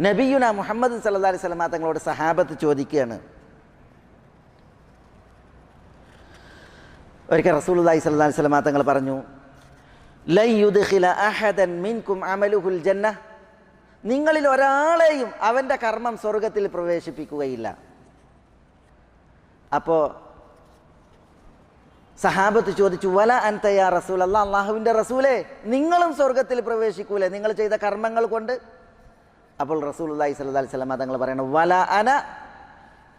നബിയുന മുഹമ്മദ് സല്ലല്ലാഹു അലൈഹി വസല്ലം തങ്ങളോട് സഹാബത്ത് ചോദിക്കുകയാണ്. ഒരിക്കൽ റസൂലുള്ളാഹി സ്വല്ലല്ലാഹു അലൈഹി വസല്ലം തങ്ങൾ പറഞ്ഞു, ലൻ യുദ്ഖില അഹദൻ മിൻകും അമലുഹുൽ ജന്ന, നിങ്ങളിൽ ഒരാളെയും അവൻ്റെ കർമ്മം സ്വർഗത്തിൽ പ്രവേശിപ്പിക്കുകയില്ല. അപ്പോൾ സഹാബത്ത് ചോദിച്ചു, വല അൻത യാ റസൂലല്ലാഹ്, അല്ലാഹുവിൻ്റെ റസൂലേ, നിങ്ങളും സ്വർഗത്തിൽ പ്രവേശിക്കൂലേ നിങ്ങൾ ചെയ്ത കർമ്മങ്ങൾ കൊണ്ട്? അപ്പോൾ റസൂലുള്ളാഹി സ്വല്ലല്ലാഹു അലൈഹി വസല്ലം തങ്ങൾ പറയണം, വല അന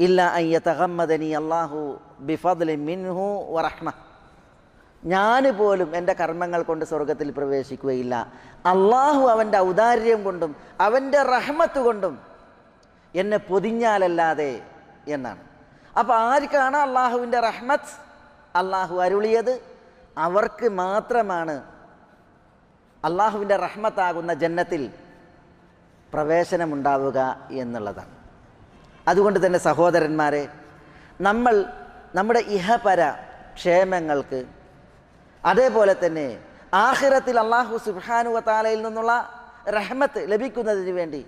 ഇല്ലാ അൻ യതഗമ്മദനി അല്ലാഹു ബിഫദ്ലിൻ മിൻഹു വറഹ്മ, ഞാൻ പോലും എൻ്റെ കർമ്മങ്ങൾ കൊണ്ട് സ്വർഗത്തിൽ പ്രവേശിക്കുകയില്ല, അള്ളാഹു അവൻ്റെ ഔദാര്യം കൊണ്ടും അവൻ്റെ റഹ്മത്ത് കൊണ്ടും എന്നെ പൊതിഞ്ഞാലല്ലാതെ എന്നാണ്. അപ്പോൾ ആർക്കാണ് അള്ളാഹുവിൻ്റെ റഹ്മത്ത് അള്ളാഹു അരുളിയത്? അവർക്ക് മാത്രമാണ് അള്ളാഹുവിൻ്റെ റഹ്മത്താകുന്ന ജന്നത്തിൽ പ്രവേശനമുണ്ടാവുക എന്നുള്ളതാണ്. അതുകൊണ്ട് തന്നെ സഹോദരന്മാരെ, നമ്മൾ നമ്മുടെ ഇഹപര ക്ഷേമങ്ങൾക്ക്, അതേപോലെ തന്നെ ആഖിറത്തിൽ അല്ലാഹു സുബ്ഹാനഹു വ തആലയിൽ നിന്നുള്ള റഹ്മത്ത് ലഭിക്കുന്നതിന് വേണ്ടി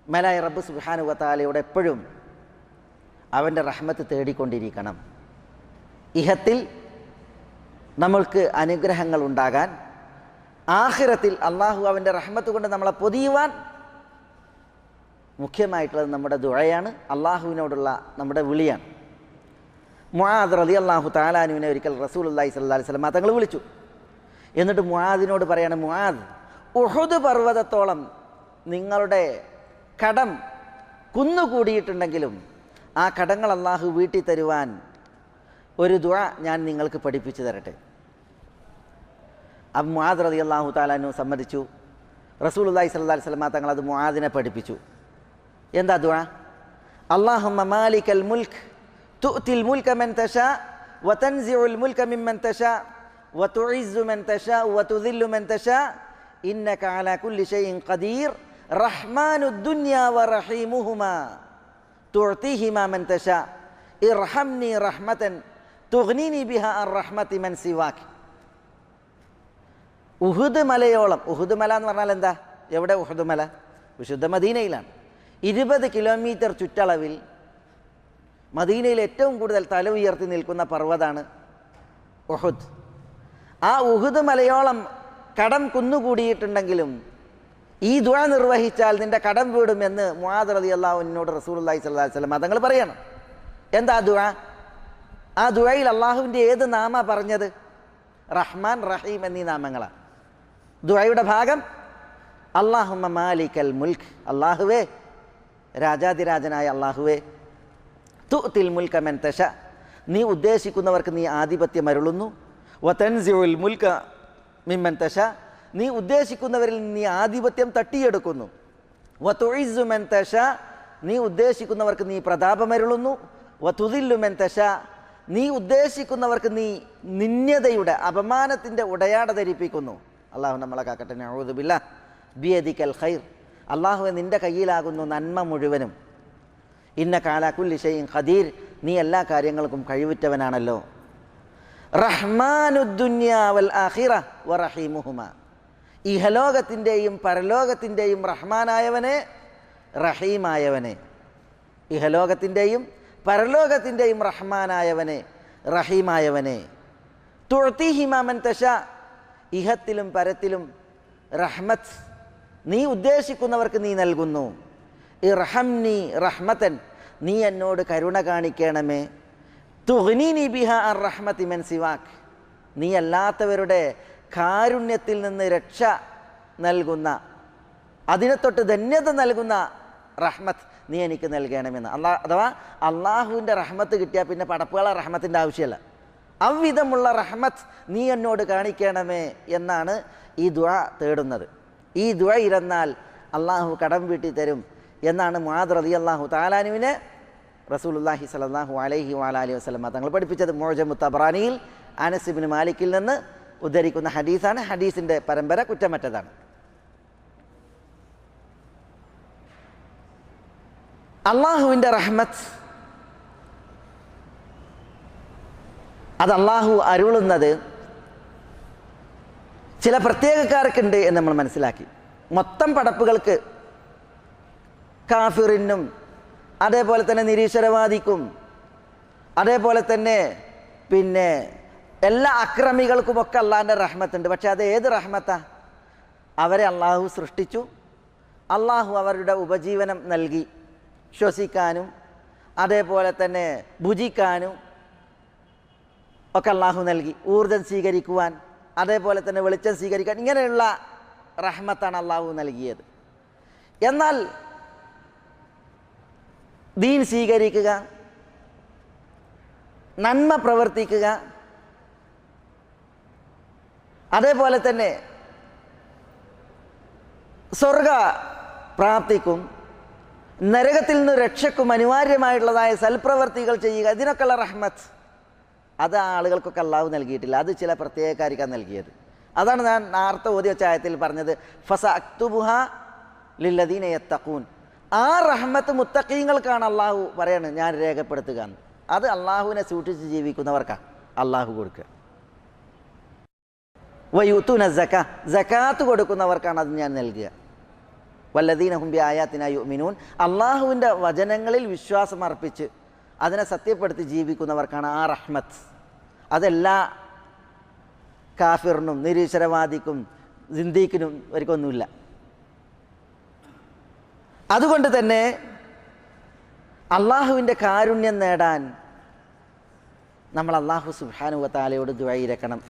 മലായ റബ്ബ് സുബ്ഹാനഹു വ തആലയോട് എപ്പോഴും അവൻ്റെ റഹ്മത്ത് തേടിക്കൊണ്ടിരിക്കണം. ഇഹത്തിൽ നമ്മൾക്ക് അനുഗ്രഹങ്ങൾ ഉണ്ടാകാൻ, ആഖിറത്തിൽ അള്ളാഹു അവൻ്റെ റഹ്മത്ത് കൊണ്ട് നമ്മളെ പൊതിയുവാൻ മുഖ്യമായിട്ടുള്ളത് നമ്മുടെ ദുആയാണ്, അള്ളാഹുവിനോടുള്ള നമ്മുടെ വിളിയാണ്. മുആദ് റളിയല്ലാഹു തആല അൻഹുവിനെ ഒരിക്കൽ റസൂലുള്ളാഹി സ്വല്ലല്ലാഹു അലൈഹി വസല്ലം തങ്ങൾ വിളിച്ചു. എന്നിട്ട് മുആദിനോട് പറയാണ്, മുആദ്, ഉഹുദ് പർവ്വതത്തോളം നിങ്ങളുടെ കടം കുന്നുകൂടിയിട്ടുണ്ടെങ്കിലും ആ കടങ്ങൾ അള്ളാഹു വീട്ടി തരുവാൻ ഒരു ദുആ ഞാൻ നിങ്ങൾക്ക് പഠിപ്പിച്ചു തരട്ടെ. അപ്പോൾ മുആദ് റളിയല്ലാഹു തആല അൻഹു സമ്മതിച്ചു. റസൂലുള്ളാഹി സ്വല്ലല്ലാഹു അലൈഹി വസല്ലം തങ്ങൾ അത് മുആദിനെ പഠിപ്പിച്ചു. എന്താ ദുആ? അല്ലാഹുമ്മ മാലിക്കൽ മുൽക്ക് തുഅ്തിൽ മുൽക മൻ തശാ വതൻസിഉൽ മുൽക മിമ്മൻ തശാ വതുഇസ്സു മൻ തശാ വതുദില്ലു മൻ തശാ ഇന്നക അലാ കുല്ലി ഷൈഇൻ ഖദീർ റഹ്മാനുദ് ദുനിയാ വറഹീമുഹുമാ തുഅ്തിഹിമാ മൻ തശാ ഇർഹംനി റഹ്മതൻ തുഗ്നിനി ബിഹാ അർ റഹ്മതി മൻ സിവാക്. ഉഹുദ് മലയോളം, ഉഹുദ് മല എന്ന് പറഞ്ഞാൽ എന്താ? എവിടെ ഉഹുദ് മല? വിശുദ്ധ മദീനയിലാണ്. 20 കിലോമീറ്റർ ചുറ്റളവിൽ മദീനയിൽ ഏറ്റവും കൂടുതൽ തല ഉയർത്തി നിൽക്കുന്ന പർവ്വതമാണ് ഉഹുദ്. ആ ഉഹുദ് മലയോളം കടം കുന്നുകൂടിയിട്ടുണ്ടെങ്കിലും ഈ ദുആ നിർവഹിച്ചാൽ നിന്റെ കടം വീടുമെന്ന് മുആദ് റളിയല്ലാഹു അൻഹുവിനോട് റസൂലുള്ളാഹി സ്വല്ലല്ലാഹു അലൈഹി വസല്ലം തങ്ങൾ പറയണം. എന്താ ദുആ? ആ ദുആയിൽ അള്ളാഹുവിൻ്റെ ഏത് നാമ പറഞ്ഞത്? റഹ്മാൻ, റഹീം എന്നീ നാമങ്ങളാണ്. ദുആയുടെ ഭാഗം അല്ലാഹുമ്മ മാലിക്കൽ മുൽക്ക്, അള്ളാഹുവേ, രാജാതിരാജനായ അള്ളാഹുവേ, തുഅ്തിൽ മുൽക മൻ തശാ, നീ ഉദ്ദേശിക്കുന്നവർക്ക് നീ ആധിപത്യം അരുളുന്നു, വതൻസിഉൽ മുൽക മിമ്മൻ തശാ, നീ ഉദ്ദേശിക്കുന്നവരിൽ നീ ആധിപത്യം തട്ടിയെടുക്കുന്നു, വതുഇസ്സു മൻ തശാ, നീ ഉദ്ദേശിക്കുന്നവർക്ക് നീ പ്രതാപമരുളുന്നു, വതുദില്ലു മൻ തശാ, നീ ഉദ്ദേശിക്കുന്നവർക്ക് നീ നിന്യതയുടെ അപമാനത്തിൻ്റെ ഉടയാട ധരിപ്പിക്കുന്നു. അള്ളാഹു നമ്മളെ കാക്കട്ടെ. നഊദു ബില്ലാഹ്. ബിയദിക്കൽ ഖൈർ, അള്ളാഹുവെ നിൻ്റെ കയ്യിലാകുന്നു നന്മ മുഴുവനും. ഇന്നക അലാ കുല്ലി ഷൈഇൻ ഖദീർ, നീ എല്ലാ കാര്യങ്ങൾക്കും കഴിവുറ്റവനാണല്ലോ. റഹ്മാനുദ് ദുനിയാ വൽ ആഖിറ വറഹീമുഹുമാ, ഇഹലോകത്തിൻ്റെയും പരലോകത്തിൻ്റെയും റഹ്മാനായവനെ, റഹീമായവനെ. ഇഹലോകത്തിൻ്റെയും പരലോകത്തിൻ്റെയും റഹ്മാനായവനെ, റഹീമായവനെ. തുഅ്തിഹിമാ മൻ തശാ, ഇഹത്തിലും പരത്തിലും റഹ്മത്ത് നീ ഉദ്ദേശിക്കുന്നവർക്ക് നീ നൽകുന്നു. ഇർഹംനി റഹ്മതൻ, നീ എന്നോട് കരുണ കാണിക്കണമേ. തുഗ്നിനി ബിഹാ അർ റഹ്മതി മൻ സിവാക്, നീ അല്ലാത്തവരുടെ കാരുണ്യത്തിൽ നിന്ന് രക്ഷ നൽകുന്ന, അതിനെ തൊട്ട് ധന്യത നൽകുന്ന റഹ്മത്ത് നീ എനിക്ക് നൽകണമെന്ന്. അഥവാ അള്ളാഹുവിൻ്റെ റഹ്മത്ത് കിട്ടിയാൽ പിന്നെ പടപ്പുകളെ റഹ്മത്തിൻ്റെ ആവശ്യമല്ല. അவ்விധമുള്ള റഹ്മത്ത് നീ എന്നോട് കാണിക്കണമേ എന്നാണ് ഈ ദുആ തേടുന്നത്. ഈ ദുആ ഇരുന്നാൽ അള്ളാഹു കടം വീട്ടി തരും എന്നാണ് മുആദ് റളിയല്ലാഹു തആല അൻഹുവിനെ റസൂലുള്ളാഹി സ്വല്ലല്ലാഹു അലൈഹി വഅലിഹി വസല്ലം തങ്ങൾ പഠിപ്പിച്ചത്. മുഅ്ജമു തബറാനിയിൽ അനസ് ഇബ്നു മാലിക്കിൽ നിന്ന് ഉദ്ധരിക്കുന്ന ഹദീസാണ്. ഹദീസിൻ്റെ പരമ്പര കുറ്റമറ്റതാണ്. അള്ളാഹുവിൻ്റെ റഹ്മത്ത് അത് അള്ളാഹു അരുളുന്നത് ചില പ്രത്യേകക്കാർക്കുണ്ട് എന്ന് നമ്മൾ മനസ്സിലാക്കി. മൊത്തം പടപ്പുകൾക്ക് കാഫിറിനും അതേപോലെ തന്നെ നിരീശ്വരവാദിക്കും അതേപോലെ തന്നെ പിന്നെ എല്ലാ അക്രമികൾക്കുമൊക്കെ അള്ളാഹിൻ്റെ റഹ്മത്തുണ്ട്. പക്ഷെ അത് ഏത് റഹ്മത്താ? അവരെ അള്ളാഹു സൃഷ്ടിച്ചു, അള്ളാഹു അവരുടെ ഉപജീവനം നൽകി, ശ്വസിക്കാനും അതേപോലെ തന്നെ ഭുജിക്കാനും ഒക്കെ അള്ളാഹു നൽകി, ഊർജ്ജം സ്വീകരിക്കുവാൻ അതേപോലെ തന്നെ വെളിച്ചം സ്വീകരിക്കാൻ, ഇങ്ങനെയുള്ള റഹ്മത്താണ് അള്ളാഹു നൽകിയത്. എന്നാൽ ദീൻ സ്വീകരിക്കുക, നന്മ പ്രവർത്തിക്കുക, അതേപോലെ തന്നെ സ്വർഗ പ്രാപ്തിക്കും നരകത്തിൽ നിന്ന് രക്ഷക്കും അനിവാര്യമായിട്ടുള്ളതായ സൽപ്രവർത്തികൾ ചെയ്യുക, ഇതിനൊക്കെയുള്ള റഹ്മത്ത് അത് ആളുകൾക്കൊക്കെ അള്ളാഹു നൽകിയിട്ടില്ല. അത് ചില പ്രത്യേകക്കാർക്കാണ് നൽകിയത്. അതാണ് ഞാൻ നേരത്തെ ഓതി വെച്ച ആയത്തിൽ പറഞ്ഞത്, ഫസ അക്തുബുഹ ലില്ലദീന യത്തഖൂൻ. ആ റഹ്മത്ത് മുത്തഖീങ്ങൾക്കാണ് അള്ളാഹു പറയാണ് ഞാൻ രേഖപ്പെടുത്തുക എന്ന്. അത് അള്ളാഹുവിനെ സൂക്ഷിച്ച് ജീവിക്കുന്നവർക്കാണ് അള്ളാഹു കൊടുക്കുക. വയുത്തൂന സക, സകാത്ത് കൊടുക്കുന്നവർക്കാണ് അത് ഞാൻ നൽകുക. വല്ലദീന ഹും ബി ആയാത്തിനാ യുഅ്മിനൂൻ, അള്ളാഹുവിൻ്റെ വചനങ്ങളിൽ വിശ്വാസം അർപ്പിച്ച് അതിനെ സത്യപ്പെടുത്തി ജീവിക്കുന്നവർക്കാണ് ആ റഹ്മത്ത്. അതെല്ലാ കാഫിറിനും നിരീശ്വരവാദിക്കും സിന്ദീഖിനും അവർക്കൊന്നുമില്ല. അതുകൊണ്ട് തന്നെ അള്ളാഹുവിൻ്റെ കാരുണ്യം നേടാൻ നമ്മൾ അള്ളാഹു സുബ്ഹാനഹു വ തആലയോട് ദുആ ഇരക്കണം.